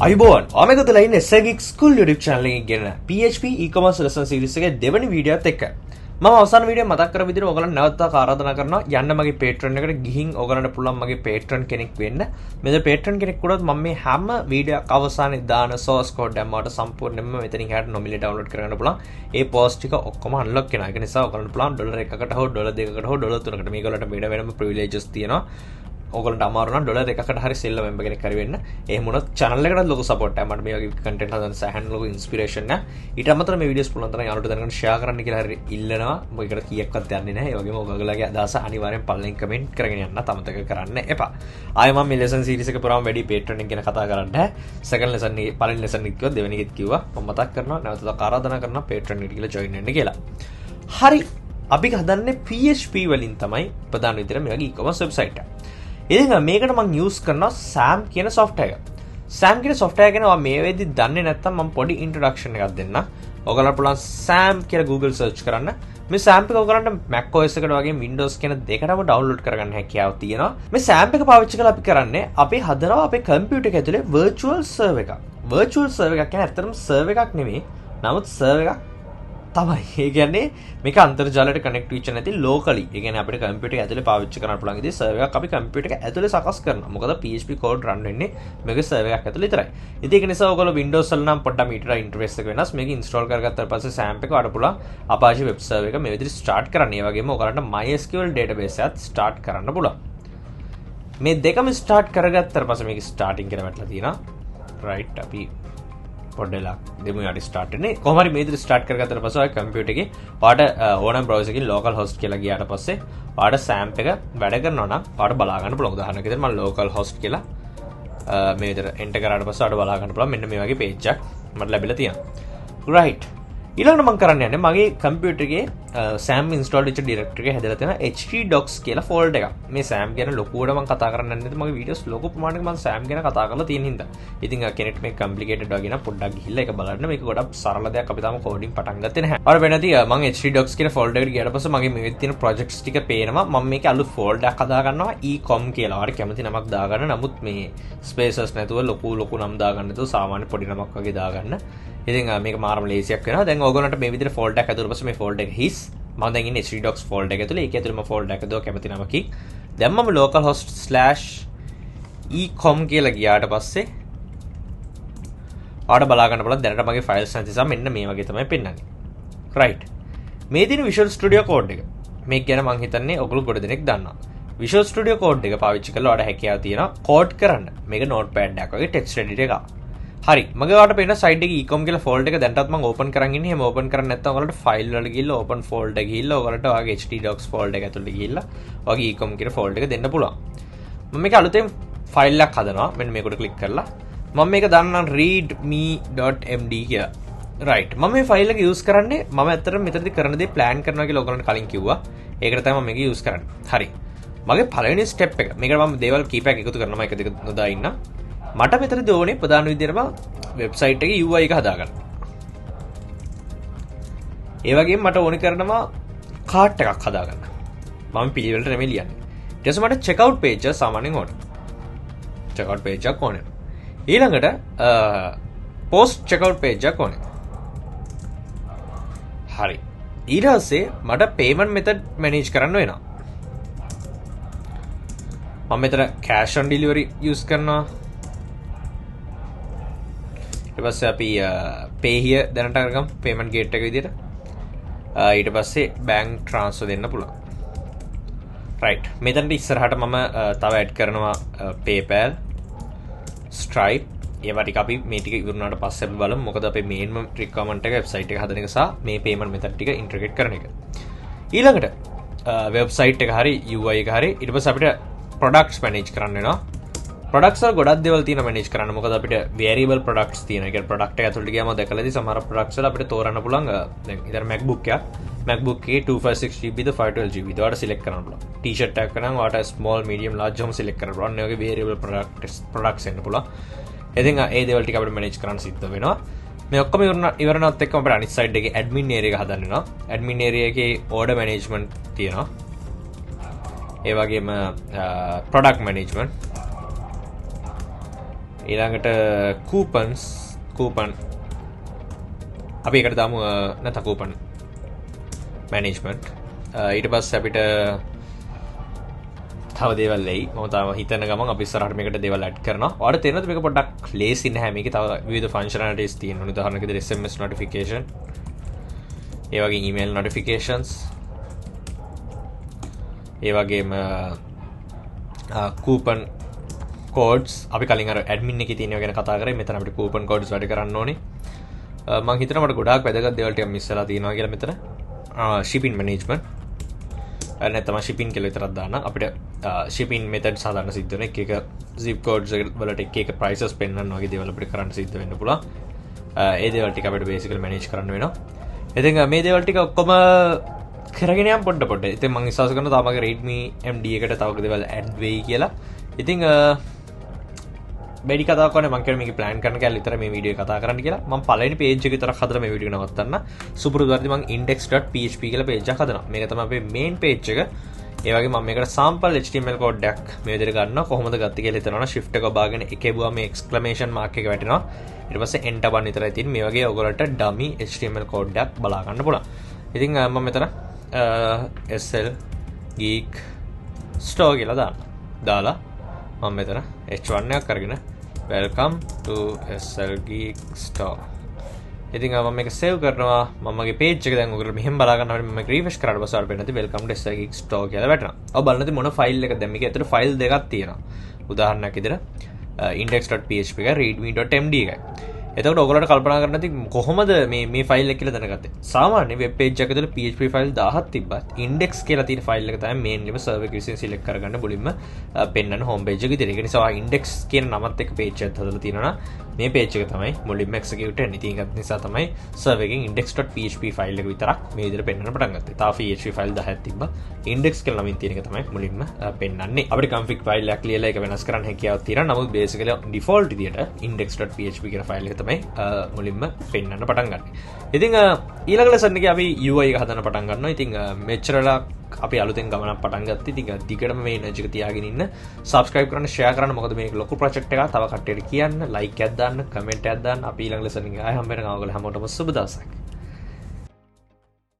අයිබෝන් ආමෙකතුලා ඉන්නේ Geek School YouTube channel එකේ ගෙන PHP e-commerce lesson series එකේ දෙවෙනි වීඩියෝත් එක්ක මම අවසාන වීඩියෝ මතක් කර විදිහට ඔයගලන්ට නැවතත් ආරාධනා කරනවා යන්න මගේ Patreon එකට ගිහින් ඔයගලන්ට පුළුවන් මගේ Patreon කෙනෙක් වෙන්න. මෙතන Patreon කෙනෙක් වුණොත් මම මේ හැම වීඩියෝ එකක් අවසානයේ දාන source code දැම්මට සම්පූර්ණයෙන්ම මෙතනින් හැට නොමිලේ download කරගන්න පුළුවන්. ඒ post ටික ඔක්කොම unlock වෙනවා. ඒක නිසා ඔයගලන්ට පුළුවන් $1කට හෝ $2කට හෝ $3කට මේගොල්ලන්ට වෙනම privileges තියෙනවා. ඔයගොල්ලන්ට අමාරු නම් $1කට හරි සෙල්ල member කෙනෙක් හරි වෙන්න. එහෙම වුණොත් channel එකටත් ලොකු support එකක්. මට මේ වගේ content හදන්න සෑහෙන ලොකු inspiration එක. ඊට අමතරව මේ videos පුළුවන් තරම් යාළුවන්ට දැනගන්න share කරන්න කියලා හරි ඉල්ලනවා. මොකද කීයක්වත් යන්නේ නැහැ. ඒ වගේම ඔයගොල්ලෝගේ අදහස අනිවාර්යෙන් පල්ලෙන් comment කරගෙන යන්න අමතක කරන්න එපා. ආයෙ මම මේ lesson series එක පුරාම වැඩි Patreon එක ගැන කතා කරන්න. second lesson එකේ පළවෙනි lesson එක කිව්වා දෙවෙනි එකෙත් කිව්වා. මම මතක් කරනවා නැවතත් ආරාධනා කරනවා Patreon එකට කියලා join වෙන්න කියලා. හරි. අපි හදන්නේ PHP වලින් තමයි ප්‍රධාන විදිහට මේ වගේ e-commerce website එක. ඉතින් මේකට මම use කරනවා SAM කියන software එක. SAM කියන software ගැන ඔයා මේ වෙද්දි දන්නේ නැත්නම් මම පොඩි introduction එකක් දෙන්නම්. ඔයගොල්ලන්ට පුළුවන් SAM කියලා Google search කරන්න. මේ SAM එක ඔයගොල්ලන්ට Mac OS එකට වගේ Windows කියන දෙකටම download කරගන්න හැකියාව තියෙනවා. මේ SAM එක පාවිච්චි කරලා අපි කරන්නේ අපි හදනවා අපේ computer එක ඇතුලේ virtual server එකක්. virtual server එකක් කියන්නේ ඇත්තටම server එකක් නෙමෙයි. නමුත් server එකක් තමයි. ඒ කියන්නේ මේක අන්තර්ජාලයට කනෙක්ට් වෙච්ච නැති locally. ඒ කියන්නේ අපිට කම්පියුටර් එක ඇතුලේ පාවිච්චි කරන්න පුළුවන් ඉතින් සර්වර් එකක් අපි කම්පියුටර් එක ඇතුලේ සකස් කරනවා. මොකද PHP code run වෙන්නේ මේකේ සර්වර් එකක් ඇතුලේ විතරයි. ඉතින් ඒක නිසා ඔයගොල්ලෝ Windows වල නම් පොඩ්ඩක් මීටර ඉන්ටර්ෆේස් එක වෙනස්. මේක ඉන්ස්ටෝල් කරගත්තාට පස්සේ SAMP එක වඩ පුළුවන් Apache web server එක මේ විදිහට start කරන්න. ඒ වගේම ඔයගලන්ට MySQL database එකත් start කරන්න පුළුවන්. මේ දෙකම start කරගත්තාට පස්සේ මේක starting කියලා වැටලා තියෙනවා. right අපි පොඩ්ඩක් දෙමු යාට ස්ටාර්ට් වෙන්නේ කොහොම හරි මේ විදිහට ස්ටාර්ට් කරගත්තට පස්සේ ඔය කම්පියුටර් එකේ ඔයාලට ඕනම බ්‍රවුසර් එකකින් local host කියලා ගියාට පස්සේ ඔයාලට SAMP එක වැඩ කරනවා නම් ඔයාලට බලා ගන්න පුළුවන්. උදාහරණයක් විදිහට මම local host කියලා මේ විදිහට enter කරාට පස්සේ ඔයාලට බලා ගන්න පුළුවන් මෙන්න මේ වගේ page එකක් මට ලැබිලා තියෙනවා. right ඊළඟට මම කරන්න යන්නේ මගේ කම්පියුටර් එකේ SAM install වෙච්ච directory එක හැදලා තියෙන htdocs කියලා folder එකක්. මේ SAM ගැන ලොකුවට මම කතා කරන්නේ නැත්නම් මගේ videos ලොකු ප්‍රමාණයක මම SAM ගැන කතා කරලා තියෙන හින්දා. ඉතින් කෙනෙක්ට මේ complicated වගේ නම් පොඩ්ඩක් ගිහිල්ලා ඒක බලන්න. මේක ගොඩක් සරල දෙයක්. අපි තාම coding පටන් ගත්තේ නැහැ. අර වෙනදී මම htdocs කියන folder එකට ගියාට පස්සේ මගේ මේ තියෙන projects ටික පේනවා. මම මේකේ අලුත් folder එකක් හදා ගන්නවා ecom කියලා. ඔයාලට කැමති නමක් දාගන්න. නමුත් මේ spaces නැතුව ලොකු නම් දාගන්න නැතුව සාමාන්‍ය පොඩි නමක් වගේ දාගන්න. ඉතින් මේක මාරම ලේසියක් වෙනවා. දැන් ඔයගොල්ලන්ට මේ විදිහට folder එකක් හදුවට පස්සේ මේ folder එක හිස්. මම දැන් ඉන්නේ htdocs folder එක ඇතුලේ. ඒක ඇතුලේ මම folder එකක් හදුවා කැමති නමකින්. දැන් මම localhost/ecom කියලා ගියාට පස්සේ ඔයාලට බලා ගන්න බලන්න දැනට මගේ files නැති නිසා මෙන්න මේ වගේ තමයි පෙන්නන්නේ. right. මේ දින Visual Studio Code එක. මේක ගැන මම හිතන්නේ ඔයගොල්ලෝ ගොඩ දෙනෙක් දන්නවා. Visual Studio Code එක පාවිච්චි කරලා ඔයාලට හැකියාව තියෙනවා code කරන්න. මේක notepad එකක් වගේ text editor එකක්. හරි මගේ ඔයාලට පේන සයිඩ් එකේ ecom කියලා folder එක දැන්ටත් මම open කරන් ඉන්නේ. එහෙම open කරන්නේ නැත්නම් ඔයාලට file වල ගිහිල්ලා open folder ගිහිල්ලා ඔයාලට ඔයාගේ htdocs folder එක ඇතුළට ගිහිල්ලා ඔයාගේ ecom කියන folder එක දෙන්න පුළුවන්. මම මේක අලුතෙන් file එකක් හදනවා. මෙන්න මේකට click කරලා මම මේක දාන්නම් readme.md කියලා. right මම මේ file එක use කරන්නේ මම ඇත්තටම මෙතනදී කරන දේ plan කරනවා කියලා ඔයගොල්ලන්ට කලින් කිව්වා. ඒකට තමයි මම මේක use කරන්නේ. හරි මගේ පළවෙනි step එක. මේකට මම දේවල් කීපයක් එකතු කරනවා. එක දෙක නොදා ඉන්න. මට මෙතනදී ඕනේ ප්‍රධාන විදිහටම වෙබ්සයිට් එකේ UI එක හදාගන්න. ඒ වගේම මට ඕනේ කරනවා කාට් එකක් හදාගන්න. මම පිළිවෙලට නෙමෙයි ලියන්නේ. ඊට පස්සේ මට checkout page එක සාමාන්‍යයෙන් ඕනේ. checkout page එකක් ඕනේ. ඊළඟට post checkout page එකක් ඕනේ. හරි. ඊට පස්සේ මට payment method manage කරන්න වෙනවා. මම මෙතන cash on delivery use කරනවා. ඊට පස්සේ අපි pay here දැනට කරගමු payment gate එක විදියට. ඊට පස්සේ bank transfer දෙන්න පුළුවන්. right මෙතනට ඉස්සරහට මම තව add කරනවා PayPal, Stripe. ඒවා ටික අපි මේ ටික ඉවරුනාට පස්සේ අපි බලමු. මොකද අපේ main requirement එක website එක හදන එක සහ මේ payment method ටික integrate කරන එක. ඊළඟට website එක හරි UI එක හරි ඊට පස්සේ අපිට products manage කරන්න වෙනවා. products වල ගොඩක් දේවල් තියෙනවා manage කරන්න. මොකද අපිට variable products තියෙනවා. ඒ කියන්නේ product එක ඇතුළට ගියාම දැකලාදී සමහර products වල අපිට තෝරන්න පුළුවන්. දැන් ඉතින් MacBook එකේ 256GB ද 512GB ද ඔයාලට select කරන්න පුළුවන්. t-shirt එකක් කරනම් ඔයාලට small medium large ඔහොම select කරන්න පුළුවන්. ඒ වගේ variable products එන්න පුළුවන්. ඉතින් ඒ දේවල් ටික අපිට manage කරන්න සිද්ධ වෙනවා. මේ ඔක්කොම ඉවරනත් එක්කම අපිට අනිත් side එකේ admin area එක හදන්න වෙනවා. admin area එකේ order management තියෙනවා. ඒ වගේම product management ඊළඟට කූපන් අපි එකට දාමු නැත්නම් කූපන් මැනේජ්මන්ට්. ඊට පස්සේ අපිට තව දේවල් එයි. මම තාම හිතන ගමන් අපි ඉස්සරහට මේකට දේවල් ඇඩ් කරනවා. ඔයාලට තේරෙනවද මේක පොඩ්ඩක් ලේසි නැහැ. මේකේ තව විවිධ ෆන්ක්ෂනලිටිස් තියෙනවා. උදාහරණයක් විදිහට SMS notification, ඒ වගේ email notifications, ඒ වගේම coupon codes. අපි කලින් අර admin එකේ තියෙනවා ගැන කතා කරේ. මෙතන අපිට coupon codes වැඩ කරන්න ඕනේ. මම හිතනවා මට ගොඩාක් වැදගත් දේවල් ටිකක් මිස් වෙලා තියෙනවා කියලා මෙතන. shipping management. නැත්නම් shipping කියලා විතරක් දාන්න. අපිට shipping methods හදාන්න සිද්ධ වෙන එක zip codes වලට එක prices පෙන්වන්න වගේ දේවල් අපිට කරන්න සිද්ධ වෙන්න පුළුවන්. ඒ දේවල් ටික අපිට basically manage කරන්න වෙනවා. ඉතින් මේ දේවල් ටික ඔක්කොම කරගෙන යම් පොඩ. ඉතින් මම විශ්වාස කරනවා තාමගේ Redmi MD එකට තව දේවල් add වෙයි කියලා. ඉතින් වැඩි කතාවක් කරන්නේ මම කියන්නේ මේක plan කරන කැලේ විතර මේ වීඩියෝ කතා කරන්න කියලා. මම පළවෙනි page එක විතරක් හදලා මේ වීඩියෝ එක නවත්තන්න. සුපුරුදු වර්ධි මම index.php කියලා page එකක් හදනවා. මේක තමයි අපේ main page එක. ඒ වගේ මම මේකට sample HTML code එකක් මේ විදිහට ගන්නවා. කොහොමද ගත්තේ කියලා හිතනවා. shift එක ඔබාගෙන එකේ බුවා මේ exclamation mark එක වැටෙනවා. ඊට පස්සේ enter බටන් විතරයි තියෙන්නේ. මේ වගේ ඔයගොල්ලන්ට dummy HTML code එකක් බලා ගන්න පුළුවන්. ඉතින් මම මෙතන SL Geek store කියලා දාලා මම මෙතන H1 එකක් අරගෙන welcome to SL Geek store. ඉතින් මම මේක save කරනවා. මම මගේ page එක දැන් ඔයගොල්ලෝ මෙහෙම බලා ගන්න ඕනේ. මම refresh කරාට පස්සේ අපිට නැති welcome to SL Geek store කියලා වැටෙනවා. ඔබ බලන්න නැති මොන file එකද දැන් මේක ඇතුලේ file දෙකක් තියෙනවා. උදාහරණයක් විදිහට index.php එක readme.md එකයි. එතකොට ඔයගොල්ලන්ට කල්පනා කරන්න ඇති කොහොමද මේ ෆයිල් එක කියලා දැනගත්තේ. සාමාන්‍ය වෙබ් පේජ් එකක ඇතුලේ PHP ෆයිල් 1000ක් තිබ්බත් index කියලා තියෙන ෆයිල් එක තමයි මේන්ලිම සර්වර් එක විසින් සිලෙක්ට් කරගන්න මුලින්ම පෙන්වන හෝම් පේජ් එක විදිහට. ඒ නිසා index කියන නමත් එක්ක පේජ් එකක් හදලා තියෙනවා මේ පේජ් එක තමයි මුලින්ම එක්සිකියුට් වෙන්නේ. ඉතින් ඒකත් නිසා තමයි සර්වර් එකෙන් index.php ෆයිල් එක විතරක් මේ විදිහට පෙන්වන්න පටන් ගත්තේ. තා PHP ෆයිල් 10ක් තිබ්බා. index කියලා නමින් තියෙන එක තමයි මුලින්ම පෙන්වන්නේ. අපිට config ෆයිල් එකක් ලියලා ඒක වෙනස් කරන්න හැකියාවක් තියෙනවා. නමුත් basically default විදිහට index.php කියන ෆයිල් එක තමයි මුලින්ම පෙන්වන්න පටන් ගන්න. ඉතින් ඊළඟ ලෙසන් එකේ අපි UI එක හදන්න පටන් ගන්නවා. ඉතින් මෙච්චරලා අපි අලුතෙන් ගමනක් පටන් ගත්තා. ඉතින් දිගටම මේ එනර්ජි එක තියාගෙන ඉන්න. subscribe කරන්න, share කරන්න. මොකද මේක ලොකු project එකක්. තව කට්ටියට කියන්න, like එකක් දාන්න, comment එකක් දාන්න. අපි ඊළඟ ලෙසන් එකේ ආයෙ හම්බ වෙනවා. ඔයගොල්ලෝ හැමෝටම සුබ දවසක්.